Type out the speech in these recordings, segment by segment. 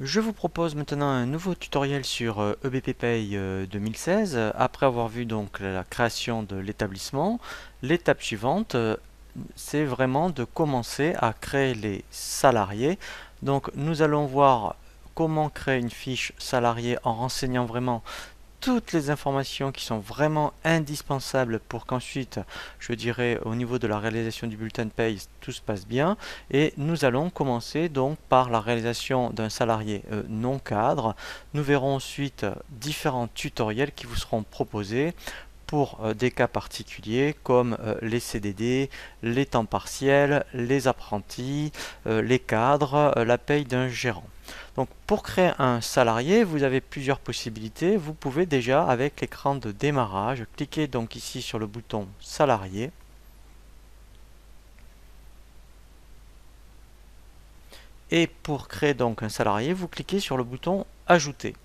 Je vous propose maintenant un nouveau tutoriel sur EBP Pay 2016. Après avoir vu donc la création de l'établissement, l'étape suivante, c'est vraiment de commencer à créer les salariés. Donc nous allons voir comment créer une fiche salarié en renseignant vraiment toutes les informations qui sont vraiment indispensables pour qu'ensuite, je dirais, au niveau de la réalisation du bulletin de paye, tout se passe bien. Et nous allons commencer donc par la réalisation d'un salarié non cadre. Nous verrons ensuite différents tutoriels qui vous seront proposés pour des cas particuliers comme les CDD, les temps partiels, les apprentis, les cadres, la paye d'un gérant. Donc pour créer un salarié, vous avez plusieurs possibilités. Vous pouvez déjà avec l'écran de démarrage cliquer donc ici sur le bouton salarié et pour créer donc un salarié, vous cliquez sur le bouton ajouter.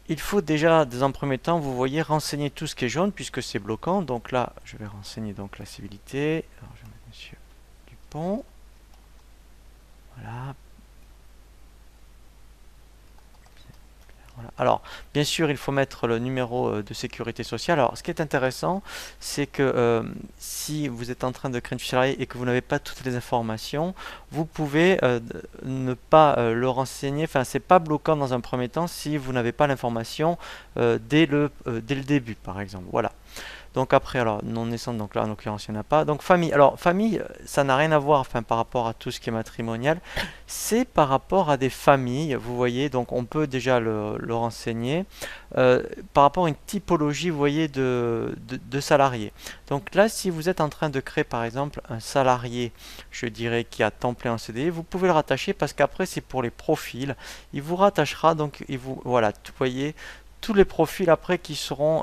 Il faut déjà, dans un premier temps, vous voyez renseigner tout ce qui est jaune puisque c'est bloquant. Donc là, je vais renseigner donc la civilité. Alors je vais mettre Monsieur Dupont. Voilà. Voilà. Alors, bien sûr, il faut mettre le numéro de sécurité sociale. Alors, ce qui est intéressant, c'est que si vous êtes en train de créer une fiche salarié et que vous n'avez pas toutes les informations, vous pouvez ne pas le renseigner. Enfin, c'est pas bloquant dans un premier temps si vous n'avez pas l'information dès le début, par exemple. Voilà. Donc après, alors, non naissante, donc là, en l'occurrence, il n'y en a pas. Donc famille, alors famille, ça n'a rien à voir, enfin, par rapport à tout ce qui est matrimonial. C'est par rapport à des familles, vous voyez, donc on peut déjà le renseigner. Par rapport à une typologie, vous voyez, de salariés. Donc là, si vous êtes en train de créer, par exemple, un salarié, je dirais, qui a temps plein en CDI, vous pouvez le rattacher parce qu'après, c'est pour les profils. Il vous rattachera, donc, voilà, vous voyez, tous les profils après qui seront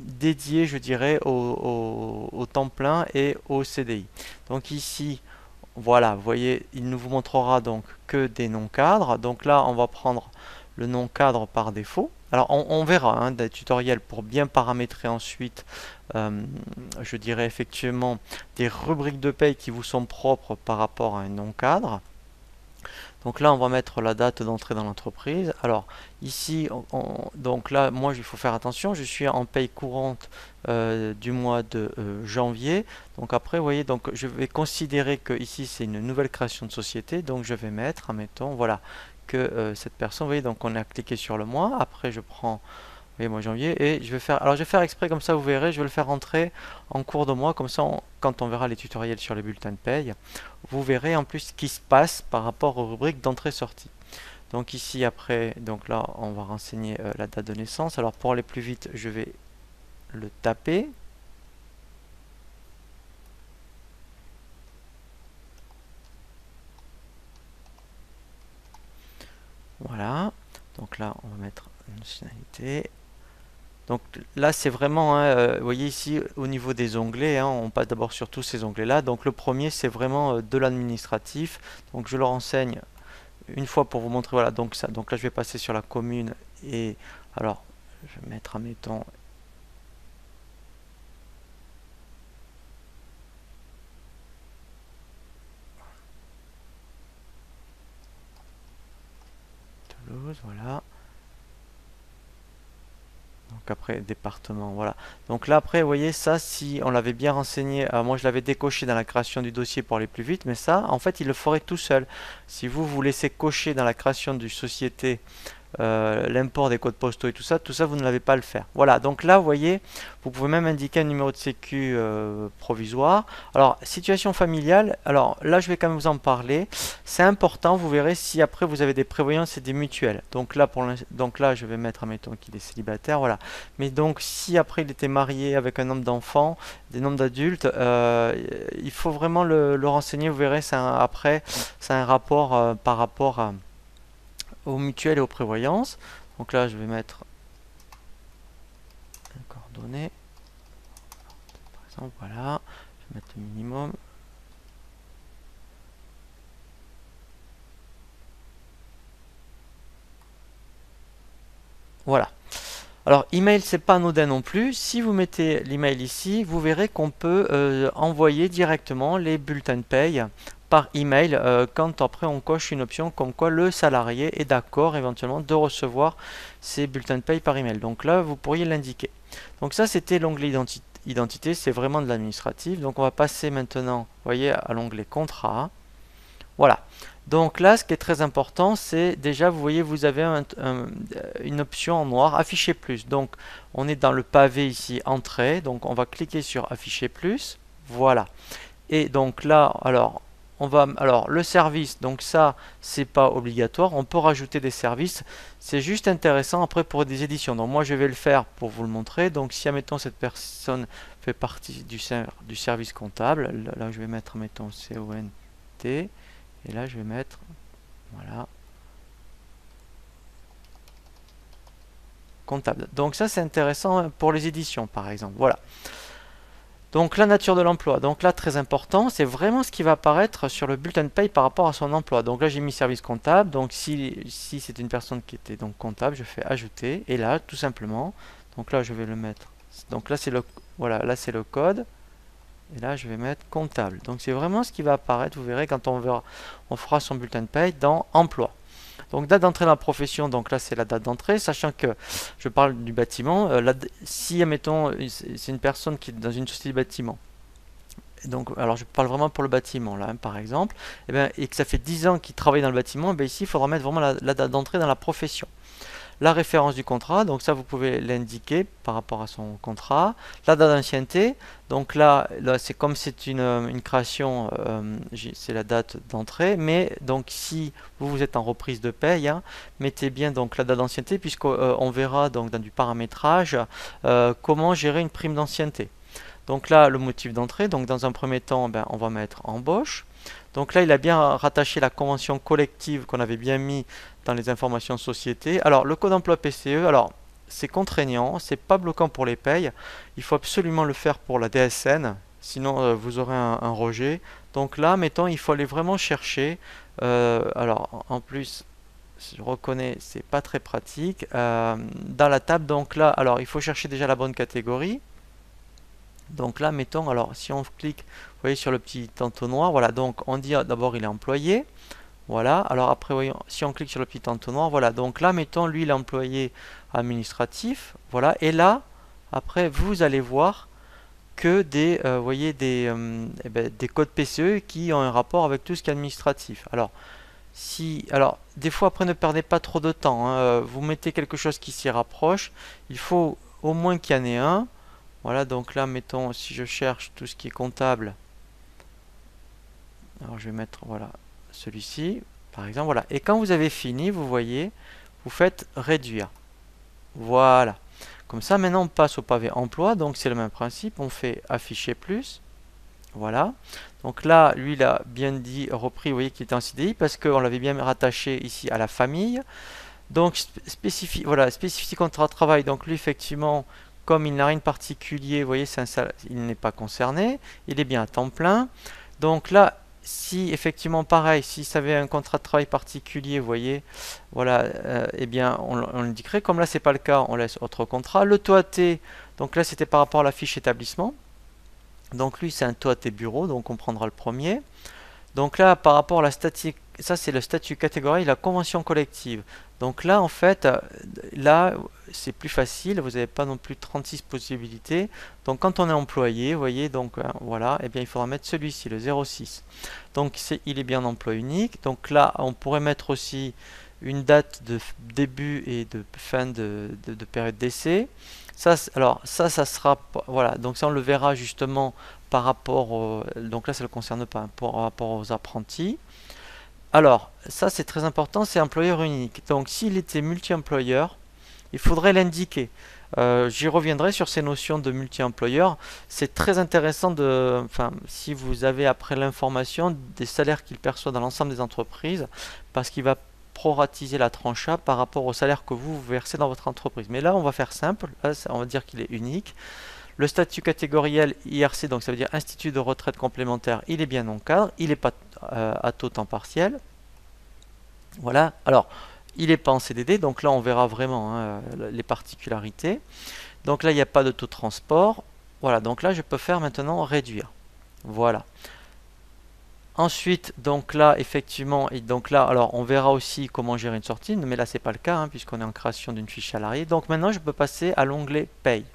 dédiés, je dirais, au temps plein et au CDI. Donc ici, voilà, vous voyez, il ne vous montrera donc que des non cadres. Donc là, on va prendre le non cadre par défaut. Alors on verra hein, des tutoriels pour bien paramétrer ensuite, euh, je dirais effectivement, des rubriques de paye qui vous sont propres par rapport à un non cadre. Donc là, on va mettre la date d'entrée dans l'entreprise. Alors ici, donc là, moi, il faut faire attention. Je suis en paye courante du mois de janvier. Donc après, vous voyez, donc je vais considérer que ici c'est une nouvelle création de société. Donc je vais mettre, admettons, voilà, que cette personne, vous voyez, donc on a cliqué sur le mois. Après, je prends oui, mois de janvier. Et je vais faire, alors je vais faire exprès comme ça, vous verrez, je vais le faire rentrer en cours de mois, comme ça, quand on verra les tutoriels sur les bulletins de paye, vous verrez en plus ce qui se passe par rapport aux rubriques d'entrée-sortie. Donc ici, après, donc là, on va renseigner la date de naissance. Alors pour aller plus vite, je vais le taper. Voilà. Donc là, on va mettre nationalité. Donc là, c'est vraiment, hein, vous voyez ici, au niveau des onglets, hein, on passe d'abord sur tous ces onglets-là. Donc le premier, c'est vraiment de l'administratif. Donc je le renseigne une fois pour vous montrer, voilà, donc ça, donc là, je vais passer sur la commune et alors, je vais mettre, admettons, Toulouse, voilà. Donc après, département, voilà. Donc là, après, vous voyez, ça, si on l'avait bien renseigné, moi je l'avais décoché dans la création du dossier pour aller plus vite, mais ça, en fait, il le ferait tout seul. Si vous vous laissez cocher dans la création du société l'import des codes postaux et tout ça, vous ne l'avez pas à le faire. Voilà, donc là, vous voyez, vous pouvez même indiquer un numéro de sécu provisoire. Alors, situation familiale, alors là, je vais quand même vous en parler. C'est important, vous verrez si après vous avez des prévoyances et des mutuelles. Donc là, donc là je vais mettre, admettons qu'il est célibataire, voilà. Mais donc, si après il était marié avec un nombre d'enfants, des nombres d'adultes, il faut vraiment le renseigner, vous verrez, après, c'est un rapport par rapport aux mutuelles et aux prévoyances. Donc là, je vais mettre un coordonnées. Par exemple, voilà. Je vais mettre le minimum. Voilà. Alors, email, c'est pas anodin non plus. Si vous mettez l'email ici, vous verrez qu'on peut envoyer directement les bulletins de paye par email quand après on coche une option comme quoi le salarié est d'accord éventuellement de recevoir ces bulletins de paye par email. Donc là, vous pourriez l'indiquer. Donc ça, c'était l'onglet identité, c'est vraiment de l'administratif. Donc on va passer maintenant, vous voyez, à l'onglet contrat. Voilà. Donc là, ce qui est très important, c'est déjà, vous voyez, vous avez une option en noir, afficher plus. Donc, on est dans le pavé ici, entrée. Donc, on va cliquer sur afficher plus. Voilà. Et donc là, alors le service, donc ça, c'est pas obligatoire. On peut rajouter des services. C'est juste intéressant après pour des éditions. Donc, moi, je vais le faire pour vous le montrer. Donc, si, admettons, cette personne fait partie du service comptable, là, je vais mettre, mettons, CONT. Et là, je vais mettre, voilà, comptable. Donc ça, c'est intéressant pour les éditions, par exemple. Voilà. Donc la nature de l'emploi. Donc là, très important, c'est vraiment ce qui va apparaître sur le bulletin de paye par rapport à son emploi. Donc là, j'ai mis service comptable. Donc si c'est une personne qui était donc comptable, je fais ajouter. Et là, tout simplement, donc là, je vais le mettre. Donc là, c'est le, voilà, là, c'est le code. Et là, je vais mettre comptable. Donc, c'est vraiment ce qui va apparaître. Vous verrez quand on fera son bulletin de paye dans emploi. Donc, date d'entrée dans la profession. Donc là, c'est la date d'entrée. Sachant que je parle du bâtiment. Si, admettons, c'est une personne qui est dans une société de bâtiment. Donc, alors, je parle vraiment pour le bâtiment, là, par exemple. Et que ça fait 10 ans qu'il travaille dans le bâtiment. Ici, il faudra mettre vraiment la date d'entrée dans la profession. La référence du contrat, donc ça vous pouvez l'indiquer par rapport à son contrat. La date d'ancienneté, donc là c'est comme c'est une création, c'est la date d'entrée, mais donc si vous êtes en reprise de paye, mettez bien donc la date d'ancienneté puisqu'on verra donc dans du paramétrage comment gérer une prime d'ancienneté. Donc là le motif d'entrée, donc dans un premier temps on va mettre embauche. Donc là, il a bien rattaché la convention collective qu'on avait bien mis dans les informations société. Alors, le code emploi PCE, alors c'est contraignant, c'est pas bloquant pour les payes. Il faut absolument le faire pour la DSN, sinon vous aurez un rejet. Donc là, mettons, il faut aller vraiment chercher. Alors, en plus, je reconnais, c'est pas très pratique. Dans la table, donc là, alors il faut chercher déjà la bonne catégorie. Donc là, mettons, alors si on clique, vous voyez sur le petit entonnoir, voilà, donc on dit d'abord il est employé, voilà, alors après, voyons, si on clique sur le petit entonnoir, voilà, donc là, mettons, lui, il est employé administratif, voilà, et là, après, vous allez voir que vous voyez, des codes PCE qui ont un rapport avec tout ce qui est administratif. Alors, des fois, après, ne perdez pas trop de temps, hein, vous mettez quelque chose qui s'y rapproche, il faut au moins qu'il y en ait un. Voilà, donc là, mettons, si je cherche tout ce qui est comptable, alors je vais mettre, voilà, celui-ci, par exemple, voilà. Et quand vous avez fini, vous voyez, vous faites réduire. Voilà. Comme ça, maintenant, on passe au pavé emploi, donc c'est le même principe, on fait afficher plus. Voilà. Donc là, lui, il a bien dit, repris, vous voyez qu'il était en CDI, parce qu'on l'avait bien rattaché ici à la famille. Donc, voilà, spécifique contrat de travail, donc lui, effectivement, comme il n'a rien de particulier, vous voyez, il n'est pas concerné, il est bien à temps plein. Donc là, si effectivement pareil, si ça avait un contrat de travail particulier, vous voyez, voilà, eh bien on l'indiquerait. Comme là, c'est pas le cas, on laisse autre contrat. Le taux AT, donc là, c'était par rapport à la fiche établissement. Donc lui, c'est un taux AT bureau, donc on prendra le premier. Donc là, par rapport à la statique, ça c'est le statut catégorie, la convention collective. Donc là, en fait, là, c'est plus facile, vous n'avez pas non plus 36 possibilités. Donc quand on est employé, vous voyez, donc voilà, et bien il faudra mettre celui-ci, le 06. Donc il est bien en emploi unique. Donc là, on pourrait mettre aussi une date de début et de fin de période d'essai. Ça, alors ça sera, voilà, donc ça on le verra justement par rapport, donc là ça ne le concerne pas, hein, par rapport aux apprentis. Alors, ça c'est très important, c'est employeur unique. Donc s'il était multi-employeur, il faudrait l'indiquer. J'y reviendrai sur ces notions de multi-employeur. C'est très intéressant de, enfin, si vous avez après l'information des salaires qu'il perçoit dans l'ensemble des entreprises, parce qu'il va proratiser la tranche A par rapport au salaire que vous versez dans votre entreprise. Mais là, on va faire simple. Là, on va dire qu'il est unique. Le statut catégoriel IRC, donc ça veut dire Institut de retraite complémentaire, il est bien non cadre, il n'est pas à taux temps partiel. Voilà, alors il n'est pas en CDD, donc là on verra vraiment hein, les particularités. Donc là il n'y a pas de taux de transport. Voilà, donc là je peux faire maintenant réduire. Voilà. Ensuite, donc là, effectivement, et donc là, alors on verra aussi comment gérer une sortie, mais là, c'est pas le cas, hein, puisqu'on est en création d'une fiche salariée. Donc maintenant, je peux passer à l'onglet Paye.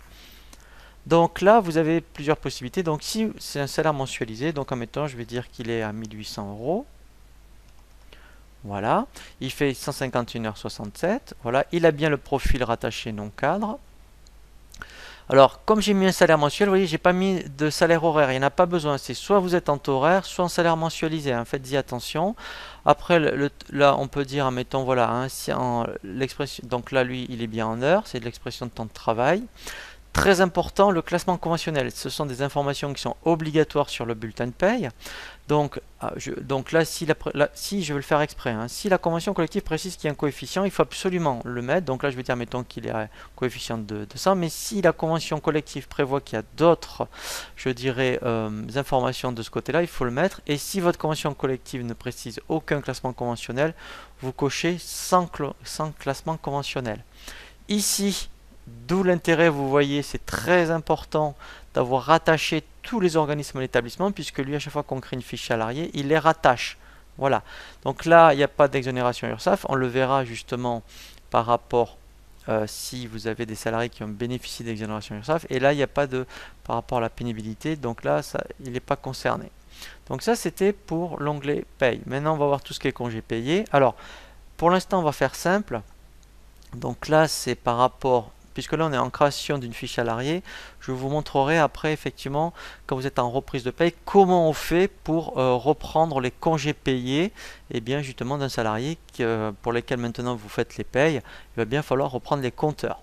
Donc là, vous avez plusieurs possibilités. Donc si c'est un salaire mensualisé, donc en mettant, je vais dire qu'il est à 1800 euros. Voilà, il fait 151,67 h. Voilà, il a bien le profil rattaché non cadre. Alors, comme j'ai mis un salaire mensuel, vous voyez, j'ai pas mis de salaire horaire. Il n'y en a pas besoin. C'est soit vous êtes en taux horaire, soit en salaire mensualisé, hein. Faites-y attention. Après, là, on peut dire, mettons, voilà, hein, si l'expression, donc là, lui, il est bien en heure. C'est de l'expression de temps de travail. Très important, le classement conventionnel. Ce sont des informations qui sont obligatoires sur le bulletin de paye. Donc, donc là, si je veux le faire exprès, hein, si la convention collective précise qu'il y a un coefficient, il faut absolument le mettre. Donc là, je vais dire, mettons qu'il est à coefficient de 100. Mais si la convention collective prévoit qu'il y a d'autres, je dirais, informations de ce côté-là, il faut le mettre. Et si votre convention collective ne précise aucun classement conventionnel, vous cochez sans classement conventionnel. Ici, d'où l'intérêt, vous voyez, c'est très important d'avoir rattaché tous les organismes à l'établissement, puisque lui, à chaque fois qu'on crée une fiche salariée, il les rattache. Voilà. Donc là, il n'y a pas d'exonération URSSAF. On le verra justement par rapport si vous avez des salariés qui ont bénéficié d'exonération URSSAF. Et là, il n'y a pas de par rapport à la pénibilité. Donc là, il n'est pas concerné. Donc ça, c'était pour l'onglet paye. Maintenant, on va voir tout ce qui est congé payé. Alors, pour l'instant, on va faire simple. Donc là, c'est par rapport, puisque là on est en création d'une fiche salariée, je vous montrerai après effectivement, quand vous êtes en reprise de paye, comment on fait pour reprendre les congés payés, et bien justement d'un salarié pour lesquels maintenant vous faites les payes, il va bien falloir reprendre les compteurs.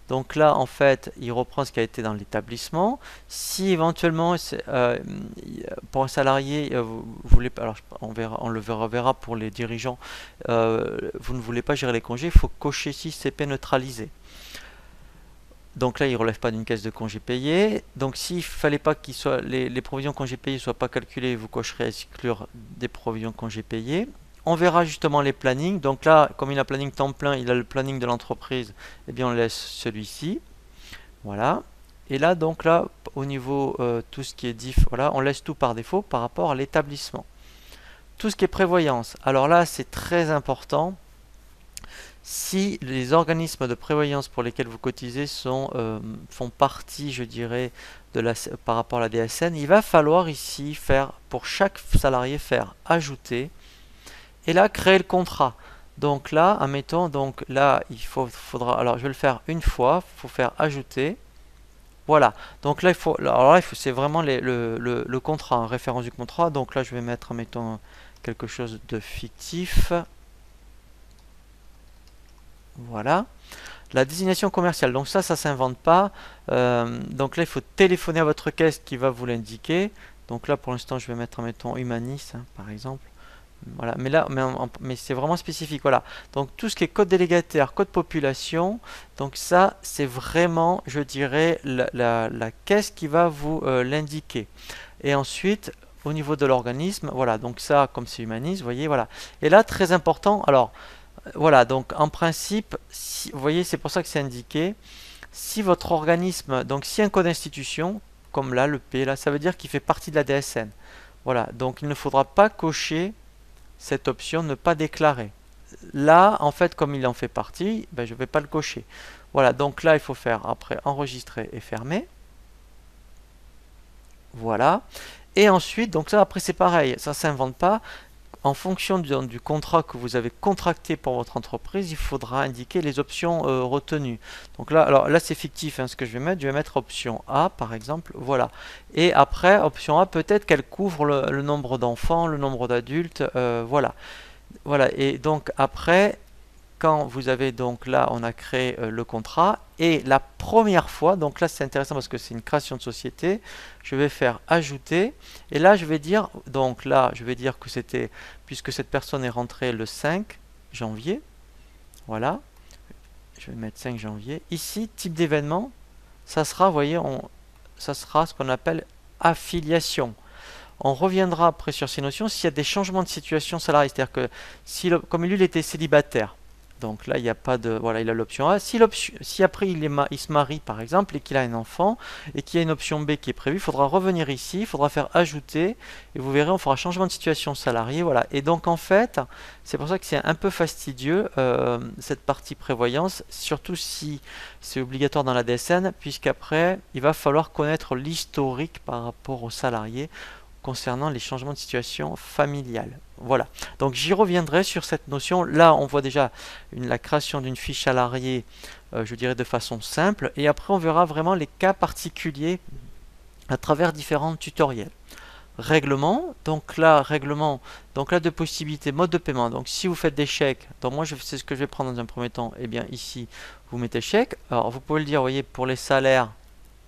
Donc là en fait, il reprend ce qui a été dans l'établissement. Si éventuellement pour un salarié, vous voulez, alors on le verra pour les dirigeants, vous ne voulez pas gérer les congés, il faut cocher ici CP neutralisé. Donc là, il ne relève pas d'une caisse de congés payés. Donc s'il ne fallait pas qu'il soit les provisions congés payés ne soient pas calculées, vous cocherez exclure des provisions congés payés. On verra justement les plannings. Donc là, comme il a planning temps plein, il a le planning de l'entreprise, eh bien on laisse celui-ci. Voilà. Et là, donc là, au niveau tout ce qui est diff, voilà, on laisse tout par défaut par rapport à l'établissement. Tout ce qui est prévoyance. Alors là, c'est très important. Si les organismes de prévoyance pour lesquels vous cotisez font partie, je dirais, par rapport à la DSN, il va falloir ici faire, pour chaque salarié, faire ajouter, et là, créer le contrat. Donc là, admettons, donc là, faudra, alors je vais le faire une fois, il faut faire ajouter. Voilà, donc là, c'est vraiment le contrat, hein, référence du contrat. Donc là, je vais mettre, mettons, quelque chose de fictif. Voilà. La désignation commerciale, donc ça s'invente pas. Donc là, il faut téléphoner à votre caisse qui va vous l'indiquer. Donc là, pour l'instant, je vais mettre, mettons, Humanis, hein, par exemple. Voilà, mais là, mais c'est vraiment spécifique. Voilà. Donc tout ce qui est code délégataire, code population, donc ça, c'est vraiment, je dirais, la caisse qui va vous l'indiquer. Et ensuite, au niveau de l'organisme, voilà. Donc ça, comme c'est Humanis, vous voyez, voilà. Et là, très important. Alors. Voilà, donc en principe, vous voyez, c'est pour ça que c'est indiqué. Si votre organisme, donc si un code d'institution, comme là, le P, là, ça veut dire qu'il fait partie de la DSN. Voilà, donc il ne faudra pas cocher cette option ne pas déclarer. Là, en fait, comme il en fait partie, ben, je ne vais pas le cocher. Voilà, donc là, il faut faire après enregistrer et fermer. Voilà. Et ensuite, donc ça, après, c'est pareil, ça ne s'invente pas. En fonction du contrat que vous avez contracté pour votre entreprise, il faudra indiquer les options retenues. Donc là, alors là c'est fictif, hein, ce que je vais mettre option A par exemple, voilà. Et après, option A, peut-être qu'elle couvre le nombre d'enfants, le nombre d'adultes, voilà. Voilà, et donc après, quand vous avez donc là, on a créé le contrat, et la première fois, donc là c'est intéressant parce que c'est une création de société, je vais faire ajouter, et là je vais dire, donc là je vais dire que c'était, puisque cette personne est rentrée le 5 janvier, voilà, je vais mettre 5 janvier, ici type d'événement, ça sera, vous voyez, ça sera ce qu'on appelle affiliation. On reviendra après sur ces notions s'il y a des changements de situation salariée, c'est-à-dire que si comme lui il était célibataire, Donc là, il n'y a pas de... Voilà, il a l'option A. Si après il se marie, par exemple, et qu'il a un enfant, et qu'il y a une option B qui est prévue, il faudra revenir ici, il faudra faire ajouter, et vous verrez, on fera changement de situation salarié. Voilà. Et donc, en fait, c'est pour ça que c'est un peu fastidieux, cette partie prévoyance, surtout si c'est obligatoire dans la DSN, puisqu'après, il va falloir connaître l'historique par rapport aux salariés concernant les changements de situation familiale. Voilà. Donc j'y reviendrai sur cette notion. Là, on voit déjà la création d'une fiche salariée, je dirais de façon simple. Et après, on verra vraiment les cas particuliers à travers différents tutoriels. Règlement, donc là de possibilités, mode de paiement. Donc si vous faites des chèques, donc moi c'est ce que je vais prendre dans un premier temps. Et bien ici, vous mettez chèque. Alors vous pouvez le dire, vous voyez, pour les salaires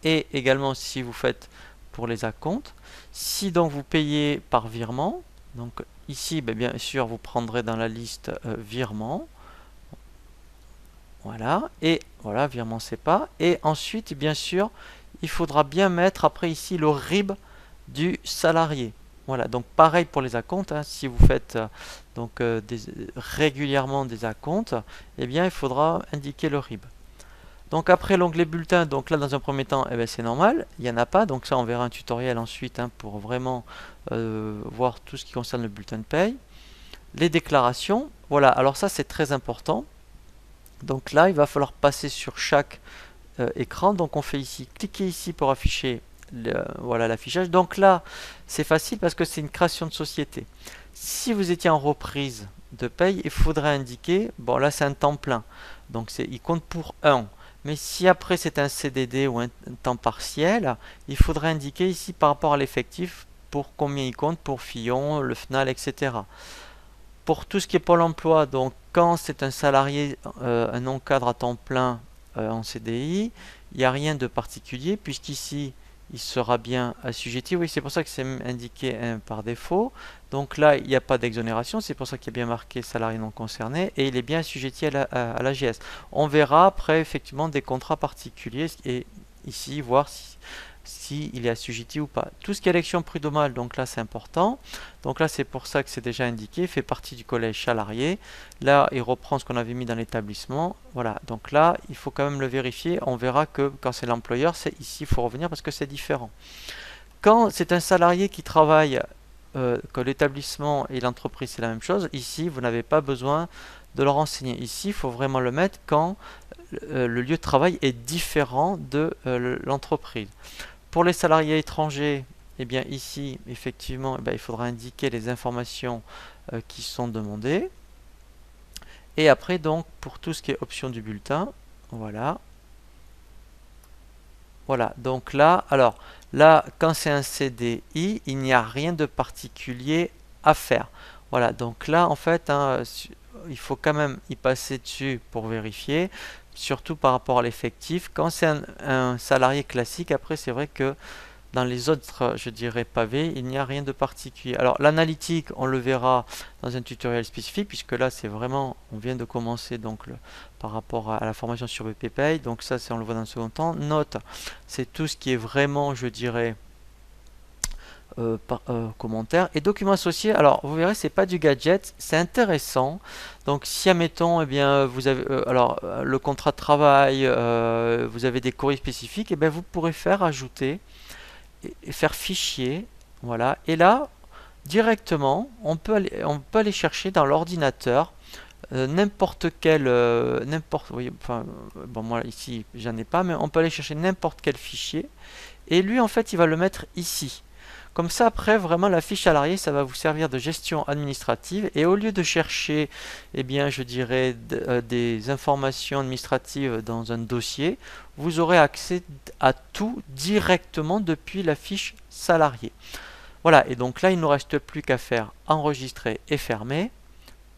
et également si vous faites pour les acomptes. Si donc vous payez par virement, donc ici bien sûr vous prendrez dans la liste virement, voilà, et voilà, virement c'est pas, et ensuite bien sûr il faudra bien mettre après ici le RIB du salarié. Voilà, donc pareil pour les acomptes, hein, si vous faites régulièrement des acomptes, eh bien il faudra indiquer le RIB. Donc après l'onglet bulletin, donc là dans un premier temps, eh ben, c'est normal, il n'y en a pas, donc ça on verra un tutoriel ensuite hein, pour vraiment voir tout ce qui concerne le bulletin de paye. Les déclarations, voilà, alors ça c'est très important. Donc là il va falloir passer sur chaque écran, donc on fait ici, cliquez ici pour afficher voilà l'affichage. Donc là c'est facile parce que c'est une création de société. Si vous étiez en reprise de paye, il faudrait indiquer, bon là c'est un temps plein, donc il compte pour 1. Mais si après c'est un CDD ou un temps partiel, il faudrait indiquer ici par rapport à l'effectif pour combien il compte pour Fillon, le FNAL, etc. Pour tout ce qui est Pôle emploi, donc quand c'est un salarié, un non-cadre à temps plein en CDI, il n'y a rien de particulier puisqu'ici il sera bien assujetti. Oui, c'est pour ça que c'est indiqué par défaut. Donc là, il n'y a pas d'exonération, c'est pour ça qu'il y a bien marqué salarié non concerné et il est bien assujetti à l'AGS. On verra après effectivement des contrats particuliers et ici voir si il est assujetti ou pas. Tout ce qui est élection prud'homale, donc là c'est important. Donc là c'est pour ça que c'est déjà indiqué, fait partie du collège salarié. Là il reprend ce qu'on avait mis dans l'établissement. Voilà, donc là il faut quand même le vérifier. On verra que quand c'est l'employeur, c'est ici il faut revenir parce que c'est différent. Quand c'est un salarié qui travaille, que l'établissement et l'entreprise c'est la même chose, ici vous n'avez pas besoin de le renseigner. Ici il faut vraiment le mettre quand le lieu de travail est différent de l'entreprise. Pour les salariés étrangers, eh bien ici, effectivement, eh bien, il faudra indiquer les informations qui sont demandées. Et après, donc, pour tout ce qui est option du bulletin, voilà. Voilà, donc là, alors, là, quand c'est un CDI, il n'y a rien de particulier à faire. Voilà, donc là, en fait, hein, il faut quand même y passer dessus pour vérifier, surtout par rapport à l'effectif. Quand c'est un salarié classique, après, c'est vrai que dans les autres, je dirais, pavés, il n'y a rien de particulier. Alors, l'analytique, on le verra dans un tutoriel spécifique, puisque là, c'est vraiment, on vient de commencer donc par rapport à la formation sur BPPay. Donc ça, on le voit dans le second temps. Note, c'est tout ce qui est vraiment, je dirais, commentaires. Et documents associés, alors vous verrez, c'est pas du gadget, c'est intéressant. Donc si admettons, eh bien, vous avez le contrat de travail, vous avez des courriers spécifiques, et bien vous pourrez faire ajouter et faire fichier, voilà. Et là, directement, on peut aller chercher dans l'ordinateur n'importe quel, oui, enfin, bon moi ici j'en ai pas, mais on peut aller chercher n'importe quel fichier. Et lui, en fait, il va le mettre ici. Comme ça, après, vraiment, la fiche salarié, ça va vous servir de gestion administrative. Et au lieu de chercher, eh bien, je dirais, des informations administratives dans un dossier, vous aurez accès à tout directement depuis la fiche salarié. Voilà, et donc là, il ne nous reste plus qu'à faire enregistrer et fermer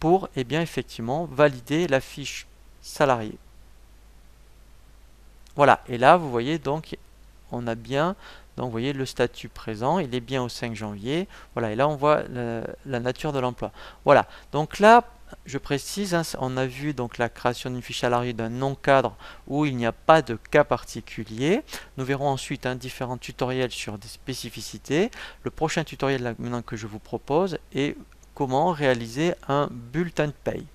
pour, eh bien, effectivement, valider la fiche salarié. Voilà, et là, vous voyez, donc, on a bien... Donc vous voyez le statut présent, il est bien au 5 janvier. Voilà, et là on voit la nature de l'emploi. Voilà, donc là, je précise, hein, on a vu donc la création d'une fiche salariée d'un non-cadre où il n'y a pas de cas particulier. Nous verrons ensuite différents tutoriels sur des spécificités. Le prochain tutoriel là, maintenant que je vous propose est comment réaliser un bulletin de paye.